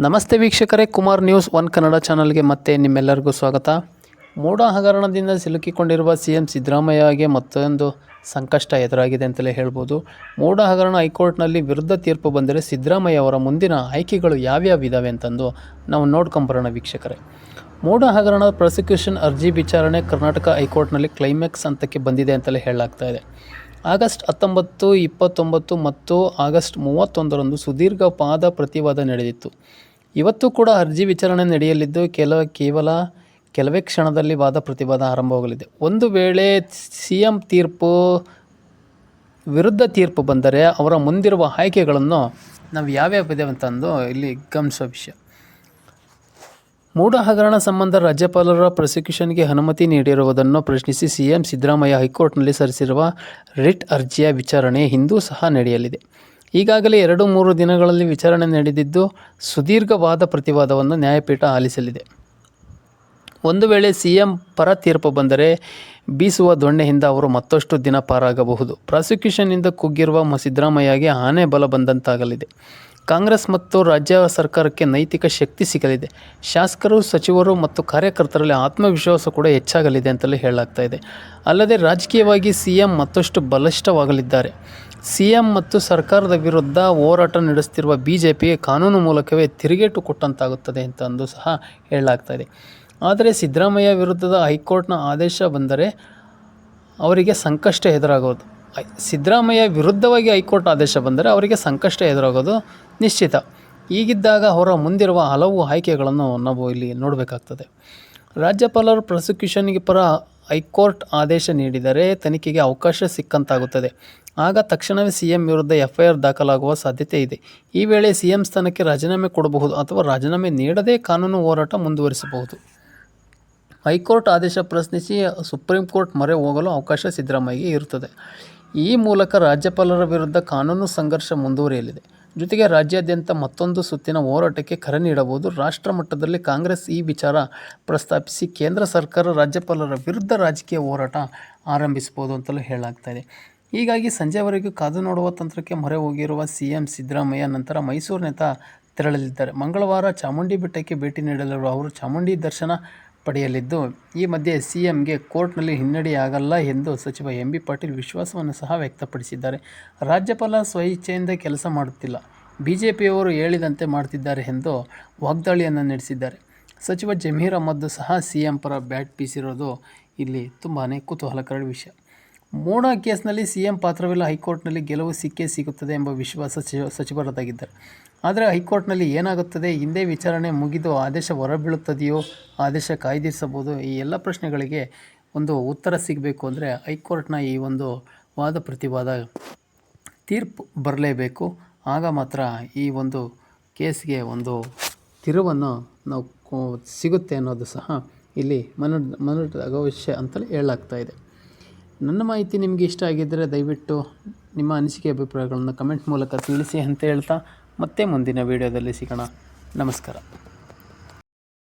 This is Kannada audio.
ನಮಸ್ತೆ ವೀಕ್ಷಕರೇ, ಕುಮಾರ್ ನ್ಯೂಸ್ ಒನ್ ಕನ್ನಡ ಚಾನಲ್ಗೆ ಮತ್ತೆ ನಿಮ್ಮೆಲ್ಲರಿಗೂ ಸ್ವಾಗತ. ಮೂಡ ಹಗರಣದಿಂದ ಸಿಲುಕಿಕೊಂಡಿರುವ ಸಿಎಂ ಸಿದ್ದರಾಮಯ್ಯಗೆ ಮತ್ತೊಂದು ಸಂಕಷ್ಟ ಎದುರಾಗಿದೆ ಅಂತಲೇ ಹೇಳ್ಬೋದು. ಮೂಡ ಹಗರಣ ಹೈಕೋರ್ಟ್ನಲ್ಲಿ ವಿರುದ್ಧ ತೀರ್ಪು ಬಂದರೆ ಸಿದ್ದರಾಮಯ್ಯ ಅವರ ಮುಂದಿನ ಆಯ್ಕೆಗಳು ಯಾವ್ಯಾವ ಇದ್ದಾವೆ ಅಂತಂದು ನಾವು ನೋಡ್ಕೊಂಬರೋಣ ವೀಕ್ಷಕರೇ. ಮೂಡ ಹಗರಣ ಪ್ರಾಸಿಕ್ಯೂಷನ್ ಅರ್ಜಿ ವಿಚಾರಣೆ ಕರ್ನಾಟಕ ಹೈಕೋರ್ಟ್ನಲ್ಲಿ ಕ್ಲೈಮ್ಯಾಕ್ಸ್ ಹಂತಕ್ಕೆ ಬಂದಿದೆ ಅಂತಲೇ ಹೇಳಲಾಗ್ತಾ ಇದೆ. ಆಗಸ್ಟ್ 19, 29 ಮತ್ತು ಆಗಸ್ಟ್ 31ರಂದು ಸುದೀರ್ಘ ವಾದ ಪ್ರತಿವಾದ ನಡೆದಿತ್ತು. ಇವತ್ತು ಕೂಡ ಅರ್ಜಿ ವಿಚಾರಣೆ ನಡೆಯಲಿದ್ದು ಕೆಲವೇ ಕ್ಷಣದಲ್ಲಿ ವಾದ ಪ್ರತಿವಾದ ಆರಂಭವಾಗಲಿದೆ. ಒಂದು ವೇಳೆ ಸಿಎಂ ವಿರುದ್ಧ ತೀರ್ಪು ಬಂದರೆ ಅವರ ಮುಂದಿರುವ ಆಯ್ಕೆಗಳನ್ನು ನಾವು ಯಾವ್ಯಾವ ಇದೆ ಅಂತಂದು ಇಲ್ಲಿ ಗಮನಿಸೋ ವಿಷಯ. ಮೂಡ ಹಗರಣ ಸಂಬಂಧ ರಾಜ್ಯಪಾಲರ ಪ್ರಾಸಿಕ್ಯೂಷನ್ಗೆ ಅನುಮತಿ ನೀಡಿರುವುದನ್ನು ಪ್ರಶ್ನಿಸಿ ಸಿಎಂ ಸಿದ್ದರಾಮಯ್ಯ ಹೈಕೋರ್ಟ್ನಲ್ಲಿ ಸಲ್ಲಿಸಿರುವ ರಿಟ್ ಅರ್ಜಿಯ ವಿಚಾರಣೆ ಇಂದೂ ಸಹ ನಡೆಯಲಿದೆ. ಈಗಾಗಲೇ 2-3 ದಿನಗಳಲ್ಲಿ ವಿಚಾರಣೆ ನಡೆದಿದ್ದು ಸುದೀರ್ಘ ವಾದ ಪ್ರತಿವಾದವನ್ನು ನ್ಯಾಯಪೀಠ ಆಲಿಸಲಿದೆ. ಒಂದು ವೇಳೆ ಸಿಎಂ ಪರ ತೀರ್ಪು ಬಂದರೆ ಬೀಸುವ ದೊಣ್ಣೆಯಿಂದ ಅವರು ಮತ್ತಷ್ಟು ದಿನ ಪಾರಾಗಬಹುದು. ಪ್ರಾಸಿಕ್ಯೂಷನ್ನಿಂದ ಕುಗ್ಗಿರುವ ಸಿದ್ದರಾಮಯ್ಯಗೆ ಆನೆ ಬಲ ಬಂದಂತಾಗಲಿದೆ. ಕಾಂಗ್ರೆಸ್ ಮತ್ತು ರಾಜ್ಯ ಸರ್ಕಾರಕ್ಕೆ ನೈತಿಕ ಶಕ್ತಿ ಸಿಗಲಿದೆ. ಶಾಸಕರು, ಸಚಿವರು ಮತ್ತು ಕಾರ್ಯಕರ್ತರಲ್ಲಿ ಆತ್ಮವಿಶ್ವಾಸ ಕೂಡ ಹೆಚ್ಚಾಗಲಿದೆ ಅಂತಲೇ ಹೇಳಲಾಗ್ತಾ ಇದೆ. ಅಲ್ಲದೆ ರಾಜಕೀಯವಾಗಿ ಸಿಎಂ ಮತ್ತಷ್ಟು ಬಲಿಷ್ಠವಾಗಲಿದ್ದಾರೆ. ಸಿಎಂ ಮತ್ತು ಸರ್ಕಾರದ ವಿರುದ್ಧ ಹೋರಾಟ ನಡೆಸುತ್ತಿರುವ ಬಿಜೆಪಿಗೆ ಕಾನೂನು ಮೂಲಕವೇ ತಿರುಗೇಟು ಕೊಟ್ಟಂತಾಗುತ್ತದೆ ಅಂತಂದು ಸಹ ಹೇಳಲಾಗ್ತಾ ಇದೆ. ಆದರೆ ಸಿದ್ದರಾಮಯ್ಯ ವಿರುದ್ಧದ ಹೈಕೋರ್ಟ್ನ ಆದೇಶ ಬಂದರೆ ಅವರಿಗೆ ಸಂಕಷ್ಟ ಎದುರಾಗೋದು. ಸಿದ್ದರಾಮಯ್ಯ ವಿರುದ್ಧವಾಗಿ ಹೈಕೋರ್ಟ್ ಆದೇಶ ಬಂದರೆ ಅವರಿಗೆ ಸಂಕಷ್ಟ ಎದುರಾಗೋದು ನಿಶ್ಚಿತ. ಹೀಗಿದ್ದಾಗ ಅವರ ಮುಂದಿರುವ ಹಲವು ಆಯ್ಕೆಗಳನ್ನು ನಾವು ಇಲ್ಲಿ ನೋಡಬೇಕಾಗ್ತದೆ. ರಾಜ್ಯಪಾಲರು ಪ್ರಾಸಿಕ್ಯೂಷನ್ಗೆ ಪರ ಹೈಕೋರ್ಟ್ ಆದೇಶ ನೀಡಿದರೆ ತನಿಖೆಗೆ ಅವಕಾಶ ಸಿಕ್ಕಂತಾಗುತ್ತದೆ. ಆಗ ತಕ್ಷಣವೇ ಸಿಎಂ ವಿರುದ್ಧ FIR ದಾಖಲಾಗುವ ಸಾಧ್ಯತೆ ಇದೆ. ಈ ವೇಳೆ ಸಿಎಂ ಸ್ಥಾನಕ್ಕೆ ರಾಜೀನಾಮೆ ಕೊಡಬಹುದು ಅಥವಾ ರಾಜೀನಾಮೆ ನೀಡದೇ ಕಾನೂನು ಹೋರಾಟ ಮುಂದುವರಿಸಬಹುದು. ಹೈಕೋರ್ಟ್ ಆದೇಶ ಪ್ರಶ್ನಿಸಿ ಸುಪ್ರೀಂ ಕೋರ್ಟ್ ಮೊರೆ ಹೋಗಲು ಅವಕಾಶ ಸಿದ್ದರಾಮಯ್ಯಗೆ ಇರುತ್ತದೆ. ಈ ಮೂಲಕ ರಾಜ್ಯಪಾಲರ ವಿರುದ್ಧ ಕಾನೂನು ಸಂಘರ್ಷ ಮುಂದುವರಿಯಲಿದೆ. ಜೊತೆಗೆ ರಾಜ್ಯಾದ್ಯಂತ ಮತ್ತೊಂದು ಸುತ್ತಿನ ಹೋರಾಟಕ್ಕೆ ಕರೆ ನೀಡಬಹುದು. ರಾಷ್ಟ್ರ ಮಟ್ಟದಲ್ಲಿ ಕಾಂಗ್ರೆಸ್ ಈ ವಿಚಾರ ಪ್ರಸ್ತಾಪಿಸಿ ಕೇಂದ್ರ ಸರ್ಕಾರ ರಾಜ್ಯಪಾಲರ ವಿರುದ್ಧ ರಾಜಕೀಯ ಹೋರಾಟ ಆರಂಭಿಸಬಹುದು ಅಂತಲೂ ಹೇಳಲಾಗ್ತಾ ಇದೆ. ಹೀಗಾಗಿ ಸಂಜೆವರೆಗೂ ಕಾದು ನೋಡುವ ತಂತ್ರಕ್ಕೆ ಮೊರೆ ಹೋಗಿರುವ ಸಿಎಂ ಸಿದ್ದರಾಮಯ್ಯ ನಂತರ ಮೈಸೂರಿನತ್ತ ತೆರಳಲಿದ್ದಾರೆ. ಮಂಗಳವಾರ ಚಾಮುಂಡಿ ಬೆಟ್ಟಕ್ಕೆ ಭೇಟಿ ನೀಡಲಿರುವ ಅವರು ಚಾಮುಂಡಿ ದರ್ಶನ ಪಡೆಯಲಿದ್ದು, ಈ ಮಧ್ಯೆ ಸಿಎಂಗೆ ಕೋರ್ಟ್ನಲ್ಲಿ ಹಿನ್ನಡೆಯಾಗಲ್ಲ ಎಂದು ಸಚಿವ MB ಪಾಟೀಲ್ ವಿಶ್ವಾಸವನ್ನು ಸಹ ವ್ಯಕ್ತಪಡಿಸಿದ್ದಾರೆ. ರಾಜ್ಯಪಾಲ ಸ್ವಇಚ್ಛೆಯಿಂದ ಕೆಲಸ ಮಾಡುತ್ತಿಲ್ಲ, ಬಿಜೆಪಿಯವರು ಹೇಳಿದಂತೆ ಮಾಡ್ತಿದ್ದಾರೆ ಎಂದು ವಾಗ್ದಾಳಿಯನ್ನು ನಡೆಸಿದ್ದಾರೆ. ಸಚಿವ ಜಮೀರ್ ಅಹ್ಮದ್ ಸಹ ಸಿಎಂ ಪರ ಬ್ಯಾಟ್ ಬೀಸಿರೋದು ಇಲ್ಲಿ ತುಂಬಾ ಕುತೂಹಲಕರ ವಿಷಯ. ಮೂಡ ಕೇಸ್ನಲ್ಲಿ ಸಿಎಂ ಪಾತ್ರವಿಲ್ಲ, ಹೈಕೋರ್ಟ್ನಲ್ಲಿ ಗೆಲುವು ಸಿಕ್ಕೇ ಸಿಗುತ್ತದೆ ಎಂಬ ವಿಶ್ವಾಸ ಸಚಿವರದಾಗಿದ್ದಾರೆ. ಆದರೆ ಹೈಕೋರ್ಟ್ನಲ್ಲಿ ಏನಾಗುತ್ತದೆ, ಹಿಂದೆ ವಿಚಾರಣೆ ಮುಗಿದು ಆದೇಶ ಹೊರಬೀಳುತ್ತದೆಯೋ, ಆದೇಶ ಕಾಯ್ದಿರಿಸಬಹುದು, ಈ ಎಲ್ಲ ಪ್ರಶ್ನೆಗಳಿಗೆ ಒಂದು ಉತ್ತರ ಸಿಗಬೇಕು ಅಂದರೆ ಹೈಕೋರ್ಟ್ನ ಈ ಒಂದು ವಾದ ಪ್ರತಿವಾದ ತೀರ್ಪು ಬರಲೇಬೇಕು. ಆಗ ಮಾತ್ರ ಈ ಒಂದು ಕೇಸ್ಗೆ ಒಂದು ತಿರುವನ್ನು ನಾವು ಸಿಗುತ್ತೆ ಅನ್ನೋದು ಸಹ ಇಲ್ಲಿ ಮನದ ವಿಷಯ ಅಂತಲೇ ಹೇಳಲಾಗ್ತಾ ಇದೆ. ನನ್ನ ಮಾಹಿತಿ ನಿಮಗೆ ಇಷ್ಟ ಆಗಿದ್ದರೆ ದಯವಿಟ್ಟು ನಿಮ್ಮ ಅನಿಸಿಕೆ ಅಭಿಪ್ರಾಯಗಳನ್ನು ಕಮೆಂಟ್ ಮೂಲಕ ತಿಳಿಸಿ ಅಂತ ಹೇಳ್ತಾ ಮತ್ತೆ ಮುಂದಿನ ವಿಡಿಯೋದಲ್ಲಿ ಸಿಗೋಣ. ನಮಸ್ಕಾರ.